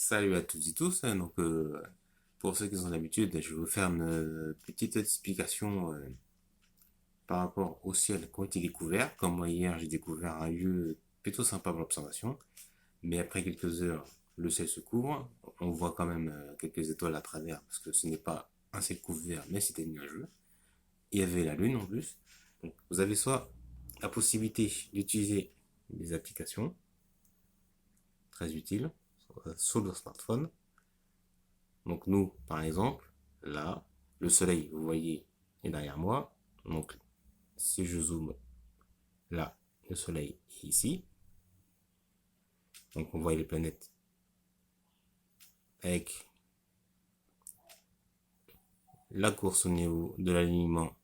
Salut à toutes et tous. Pour ceux qui ont l'habitude, je vais vous faire une petite explication par rapport au ciel qui a été découvert. Comme moi hier, j'ai découvert un lieu plutôt sympa pour l'observation. Mais après quelques heures, le ciel se couvre. On voit quand même quelques étoiles à travers parce que ce n'est pas un ciel couvert, mais c'était nuageux. Il y avait la lune en plus. Donc, vous avez soit la possibilité d'utiliser des applications très utiles sur le smartphone. Donc nous, par exemple, là, le soleil, vous voyez, est derrière moi. Donc si je zoome, là, le soleil est ici. Donc on voit les planètes avec la course au niveau de l'alignement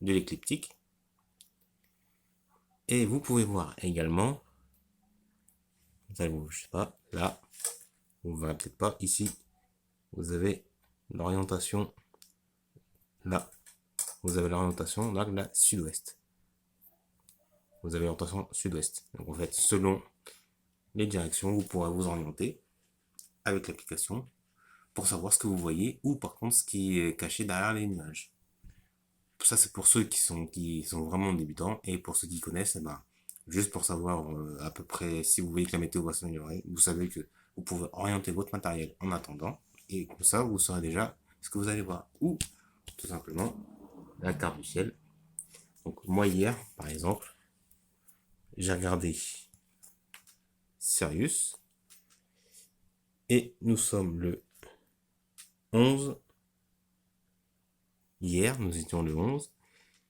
de l'écliptique. Et vous pouvez voir également, je sais pas, là, vous ne verrez peut-être pas, ici, vous avez l'orientation, là, vous avez l'orientation, là, la sud-ouest. Vous avez l'orientation sud-ouest. Donc en fait, selon les directions, vous pourrez vous orienter avec l'application pour savoir ce que vous voyez ou par contre ce qui est caché derrière les nuages. Ça c'est pour ceux qui sont vraiment débutants et pour ceux qui connaissent, eh ben, juste pour savoir à peu près si vous voyez que la météo va s'améliorer, vous savez que vous pouvez orienter votre matériel en attendant et comme ça vous saurez déjà ce que vous allez voir ou tout simplement la carte du ciel. Donc moi hier par exemple, j'ai regardé Sirius et nous sommes le 11. Hier, nous étions le 11.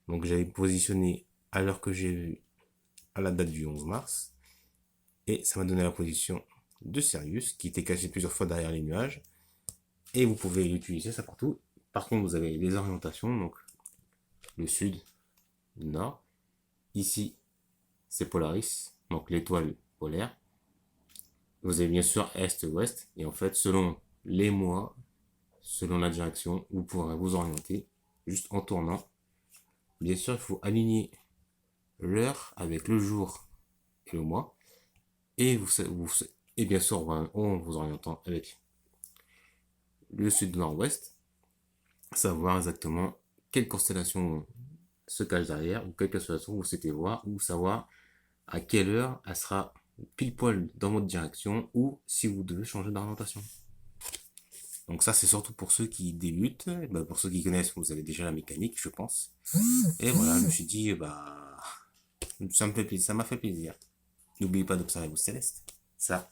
Donc j'avais positionné à l'heure que j'ai vue à la date du 11 mars. Et ça m'a donné la position de Sirius, qui était caché plusieurs fois derrière les nuages. Et vous pouvez l'utiliser ça partout. Par contre, vous avez les orientations, donc le sud, le nord. Ici, c'est Polaris, donc l'étoile polaire. Vous avez bien sûr est, ouest. Et en fait, selon les mois, selon la direction, vous pourrez vous orienter juste en tournant. Bien sûr, il faut aligner l'heure avec le jour et le mois. Et bien sûr, en vous orientant avec le sud-nord-ouest, savoir exactement quelle constellation se cache derrière, ou quelle constellation vous souhaitez voir, ou savoir à quelle heure elle sera pile poil dans votre direction, ou si vous devez changer d'orientation. Donc ça, c'est surtout pour ceux qui débutent. Bah, pour ceux qui connaissent, vous avez déjà la mécanique, je pense. Et voilà, je me suis dit, bah, ça me fait plaisir, ça m'a fait plaisir. N'oubliez pas d'observer vos célestes. Ça,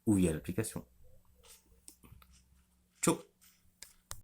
ou via l'application.